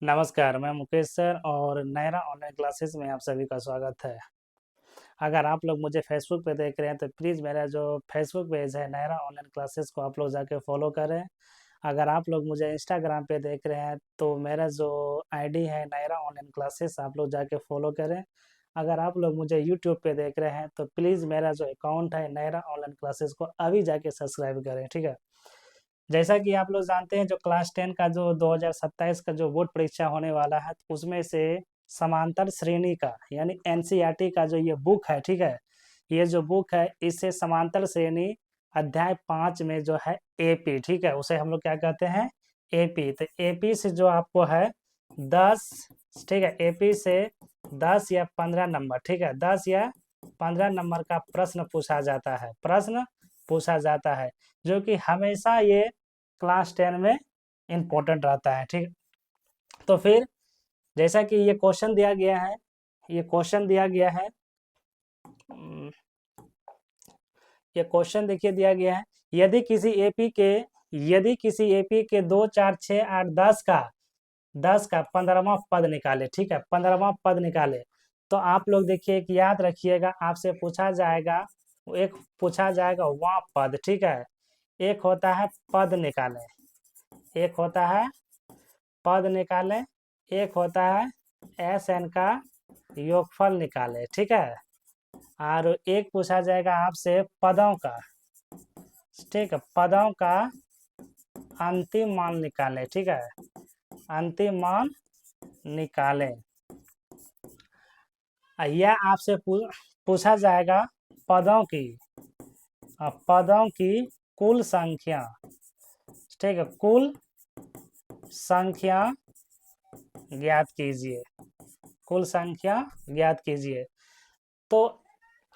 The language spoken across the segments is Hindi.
नमस्कार, मैं मुकेश सर और नयरा ऑनलाइन क्लासेस में आप सभी का स्वागत है। अगर आप लोग मुझे फेसबुक पे देख रहे हैं तो प्लीज़ मेरा जो फेसबुक पेज है नयरा ऑनलाइन क्लासेस को आप लोग जाके फॉलो करें। अगर आप लोग मुझे इंस्टाग्राम पे देख रहे हैं तो मेरा जो आईडी है नयरा ऑनलाइन क्लासेस आप लोग जाके फॉलो करें। अगर आप लोग मुझे यूट्यूब पे देख रहे हैं तो प्लीज़ मेरा जो अकाउंट है नयरा ऑनलाइन क्लासेस को अभी जाके सब्सक्राइब करें, ठीक है। जैसा कि आप लोग जानते हैं जो क्लास 10 का जो 2027 का जो बोर्ड परीक्षा होने वाला है तो उसमें से समांतर श्रेणी का यानी एनसीईआरटी का जो ये बुक है, ठीक है। ये जो बुक है इससे समांतर श्रेणी अध्याय 5 में जो है एपी, ठीक है, उसे हम लोग क्या कहते हैं, एपी। तो एपी से जो आपको है 10, ठीक है, एपी से 10 या 15 नंबर, ठीक है, 10 या 15 नंबर का प्रश्न पूछा जाता है, प्रश्न पूछा जाता है, जो कि हमेशा ये क्लास 10 में इम्पोर्टेंट रहता है, ठीक। तो फिर जैसा कि ये क्वेश्चन दिया गया है, ये क्वेश्चन दिया गया है, ये क्वेश्चन देखिए दिया गया है, यदि किसी एपी के 2 4 6 8 10 का 15वां पद निकाले, ठीक है, 15वां पद निकाले, तो आप लोग देखिए एक याद रखिएगा, आपसे पूछा जाएगा, एक पूछा जाएगा वह पद, ठीक है। एक होता है पद निकाले, एक होता है पद निकाले, एक होता है एस एन का योगफल निकाले, ठीक है। और एक पूछा जाएगा आपसे पदों का, ठीक है, पदों का अंतिम मान निकाले, ठीक है, अंतिम मान निकाले। यह आपसे पूछा जाएगा पदों की, पदों की कुल संख्या, ठीक है, कुल संख्या ज्ञात कीजिए, कुल संख्या ज्ञात कीजिए। तो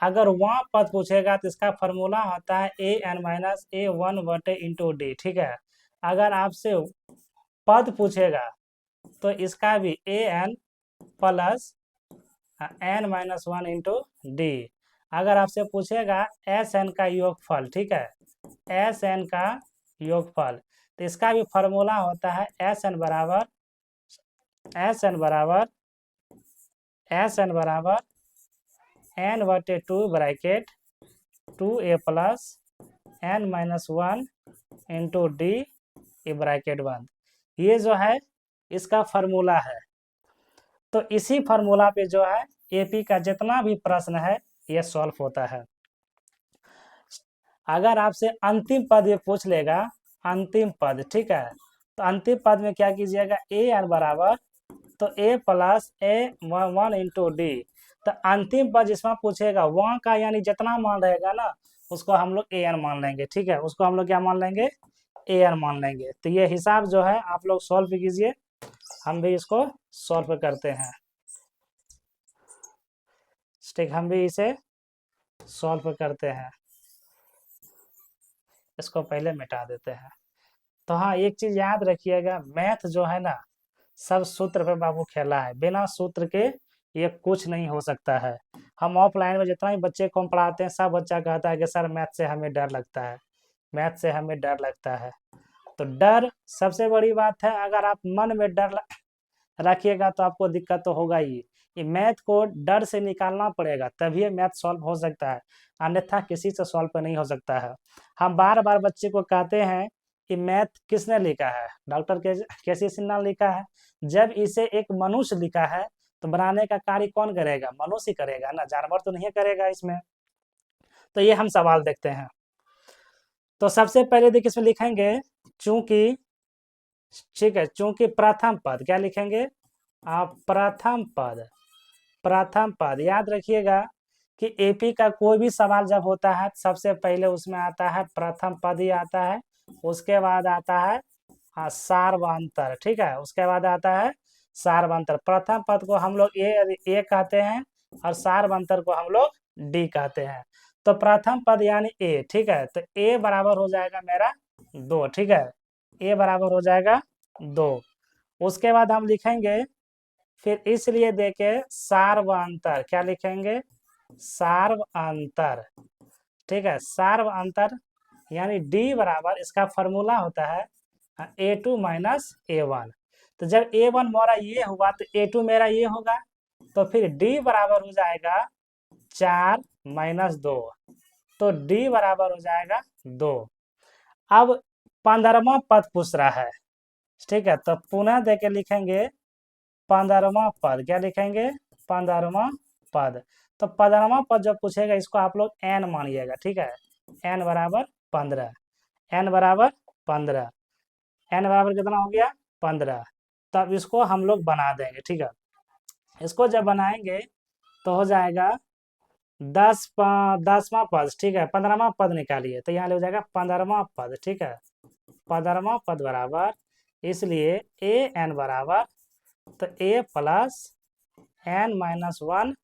अगर वह पद पूछेगा तो इसका फॉर्मूला होता है A N minus A one बटे इंटू डी, ठीक है। अगर आपसे पद पूछेगा तो इसका भी A N plus N minus one into D. अगर आपसे पूछेगा एस एन का योगफल, ठीक है, एस एन का योगफल, तो इसका भी फॉर्मूला होता है एस एन बराबर एन बटे 2 bracket 2a plus N minus one into d a bracket बंद। ये जो है इसका फॉर्मूला है। तो इसी फॉर्मूला पे जो है एपी का जितना भी प्रश्न है ये सॉल्व होता है। अगर आपसे अंतिम पद ये पूछ लेगा, अंतिम पद, ठीक है, तो अंतिम पद में क्या कीजिएगा, ए एन बराबर तो A plus A one into D. तो अंतिम पद जिसमें पूछेगा वहां का यानी जितना मान रहेगा ना उसको हम लोग ए एन मान लेंगे, ठीक है, उसको हम लोग क्या मान लेंगे, ए एन मान लेंगे। तो ये हिसाब जो है आप लोग सॉल्व कीजिए, हम भी इसको सॉल्व करते हैं, ठीक, हम भी इसे सॉल्व करते हैं। इसको पहले मिटा देते हैं। तो हाँ, एक चीज याद रखिएगा, मैथ जो है ना सब सूत्र पे बाबू खेला है, बिना सूत्र के ये कुछ नहीं हो सकता है। हम ऑफलाइन में जितना भी बच्चे को हम पढ़ाते हैं सब बच्चा कहता है कि सर मैथ से हमें डर लगता है, मैथ से हमें डर लगता है। तो डर सबसे बड़ी बात है, अगर आप मन में डर रखिएगा तो आपको दिक्कत तो होगा ही। ये मैथ को डर से निकालना पड़ेगा तभी मैथ सॉल्व हो सकता है, अन्यथा किसी से सॉल्व नहीं हो सकता है। हम बार बार बच्चे को कहते हैं कि मैथ किसने लिखा है, डॉक्टर केसी सिन्हा लिखा है। जब इसे एक मनुष्य लिखा है तो बनाने का कार्य कौन करेगा, मनुष्य करेगा ना, जानवर तो नहीं करेगा इसमें। तो ये हम सवाल देखते हैं। तो सबसे पहले देखिए इसमें लिखेंगे चूंकि, ठीक है, चूंकि प्रथम पद क्या लिखेंगे, आप प्रथम पद, प्रथम पद याद रखिएगा कि एपी का कोई भी सवाल जब होता है सबसे पहले उसमें आता है प्रथम पद ही आता है, उसके बाद आता है सार्वंतर, ठीक है, उसके बाद आता है सार्वंतर। प्रथम पद को हम लोग ए कहते हैं और सार्वंतर को हम लोग डी कहते हैं। तो प्रथम पद यानी ए, ठीक है, तो ए बराबर हो जाएगा मेरा 2, ठीक है, ए बराबर हो जाएगा 2। उसके बाद हम लिखेंगे फिर इसलिए देखे सार्वंतर, क्या लिखेंगे, सार्वंतर, ठीक है, सार्वंतर यानी डी बराबर इसका फॉर्मूला होता है ए टू माइनस ए वन। तो जब A1 मेरा ये हुआ तो A2 मेरा ये होगा, तो फिर D बराबर हो जाएगा 4 माइनस 2, तो D बराबर हो जाएगा 2। अब 15वां पद पूछ रहा है, ठीक है, तो पुनः देके लिखेंगे 15वां पद। क्या लिखेंगे? 15वां पद। तो 15वां पद जब पूछेगा इसको आप लोग n मानिएगा, ठीक है, n बराबर 15, n बराबर 15, n बराबर कितना हो गया? 15। तब इसको हम लोग बना देंगे, ठीक है। इसको जब बनाएंगे तो हो जाएगा 10वां पद, ठीक है, 15वां पद निकालिए, तो यहाँ ले हो जाएगा 15वां पद, ठीक है, 15वां पद बराबर, इसलिए ए एन बराबर, तो A plus N minus 1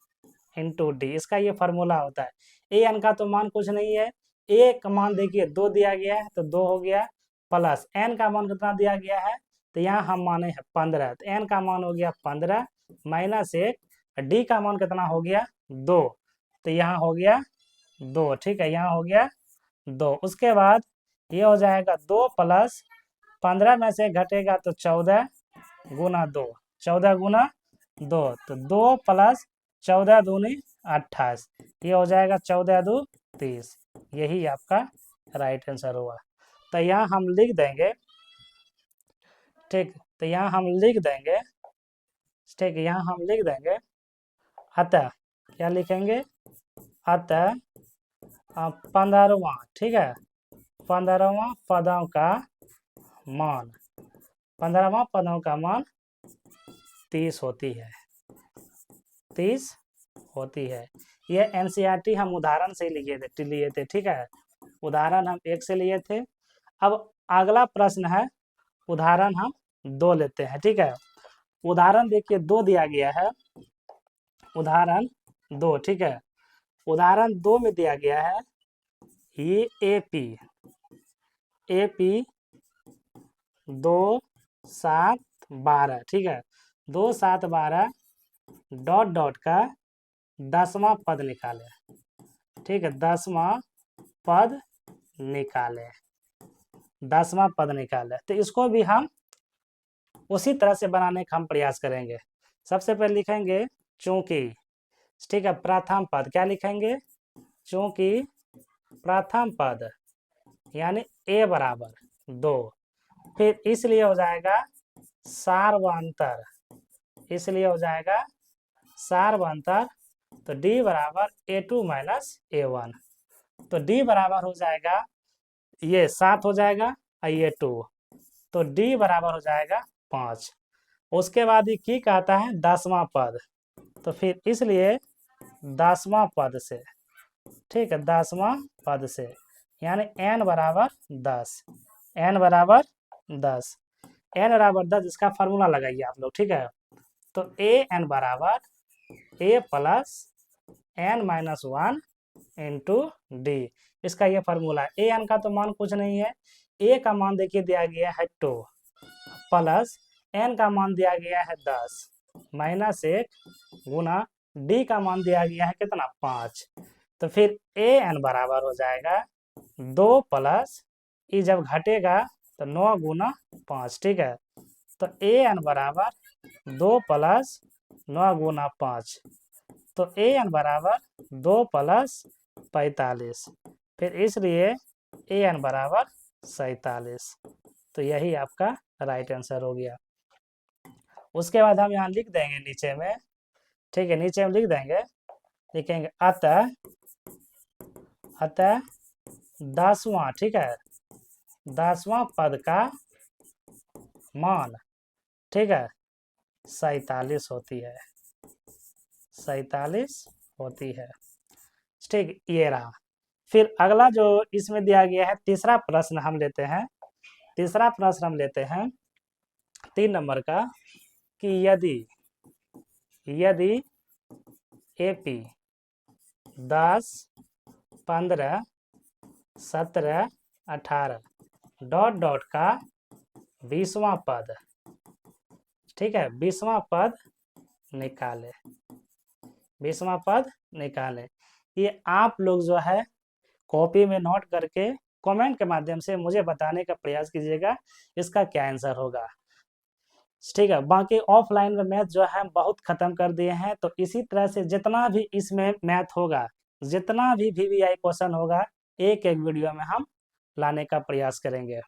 into D, इसका ये फार्मूला होता है। ए एन का तो मान कुछ नहीं है, ए का मान देखिए 2 दिया गया है तो 2 हो गया, प्लस एन का मान कितना दिया गया है, तो यहाँ हम माने हैं 15, तो एन का मान हो गया 15 माइनस 1, डी का मान कितना हो गया 2, तो यहाँ हो गया 2, ठीक है, यहाँ हो गया 2। उसके बाद ये हो जाएगा 2 प्लस 15 में से घटेगा तो 14 गुना 2, 14 गुना 2, तो 2 प्लस 14 दूनी 28, ये हो जाएगा 14 दू 30, यही आपका राइट आंसर हुआ। तो यहाँ हम लिख देंगे, ठीक, तो यहाँ हम लिख देंगे, ठीक, यहाँ हम लिख देंगे अतः, क्या लिखेंगे? अतः 15वां, ठीक है, 15वां पदों का मान, 15वां पदों का मान 30 होती है, 30 होती है। ये एनसीईआरटी हम उदाहरण से लिए थे, ठीक है, उदाहरण हम 1 से लिए थे। अब अगला प्रश्न है, उदाहरण हम 2 लेते हैं, ठीक है। उदाहरण देखिए 2 दिया गया है, उदाहरण 2, ठीक है, उदाहरण 2 में दिया गया है ये एपी 2 7 12, ठीक है, 2 7 12 डॉट डॉट का 10वां पद निकाले, ठीक है, 10वां पद निकाले, 10वां पद निकाले। तो इसको भी हम उसी तरह से बनाने का हम प्रयास करेंगे। सबसे पहले लिखेंगे चूंकि, ठीक है, प्रथम पद, क्या लिखेंगे? चूंकि प्रथम पद यानी ए बराबर 2, फिर इसलिए हो जाएगा सार्वंतर, इसलिए हो जाएगा सार्वंतर, तो D बराबर A2 माइनस A1, तो D बराबर हो जाएगा ये 7 हो जाएगा और ये 2, तो D बराबर हो जाएगा 5। उसके बाद ये की कहता है 10वां पद, तो फिर इसलिए 10वां पद से, ठीक है, 10वां पद से, यानी n बराबर 10, n बराबर 10, n बराबर 10, इसका फार्मूला लगाइए आप लोग, ठीक है। तो ए एन बराबर A plus N minus 1 into D, इसका ये फार्मूला है। ए एन का तो मान कुछ नहीं है, ए का मान देखिए दिया गया है 2, प्लस एन का मान दिया गया है 10 माइनस 1 गुना डी का मान दिया गया है कितना 5, तो फिर ए एन बराबर हो जाएगा 2 प्लस ई जब घटेगा तो 9 गुना 5, ठीक है, तो ए एन बराबर 2 प्लस 9 गुना 5, तो ए एन बराबर 2 प्लस 45, फिर इसलिए ए एन बराबर 47, तो यही आपका राइट आंसर हो गया। उसके बाद हम यहाँ लिख देंगे नीचे में, ठीक है, नीचे में लिख देंगे, लिखेंगे अतः 10वां, ठीक है, 10वां पद का मान, ठीक है, 47 होती है, 47 होती है, ठीक, ये रहा। फिर अगला जो इसमें दिया गया है तीसरा प्रश्न हम लेते हैं, तीसरा प्रश्न हम लेते हैं 3 नंबर का, कि यदि एपी 10 15 17 18 डॉट डॉट का 20वां पद, ठीक है, 20वां पद निकाले, 20वां पद निकाले। ये आप लोग जो है कॉपी में नोट करके कमेंट के माध्यम से मुझे बताने का प्रयास कीजिएगा इसका क्या आंसर होगा। ठीक है। बाकी ऑफलाइन में मैथ जो है बहुत खत्म कर दिए हैं। तो इसी तरह से जितना भी इसमें मैथ होगा, जितना भी VVI क्वेश्चन होगा, एक एक वीडियो में हम लाने का प्रयास करेंगे।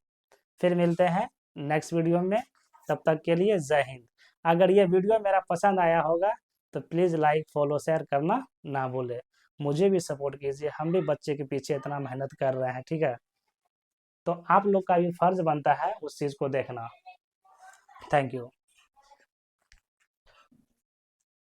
फिर मिलते हैं नेक्स्ट वीडियो में, तब तक के लिए जय हिंद। अगर ये वीडियो मेरा पसंद आया होगा तो प्लीज़ लाइक फॉलो शेयर करना ना भूले। मुझे भी सपोर्ट कीजिए, हम भी बच्चे के पीछे इतना मेहनत कर रहे हैं, ठीक है। तो आप लोग का भी फर्ज बनता है उस चीज़ को देखना। Thank you.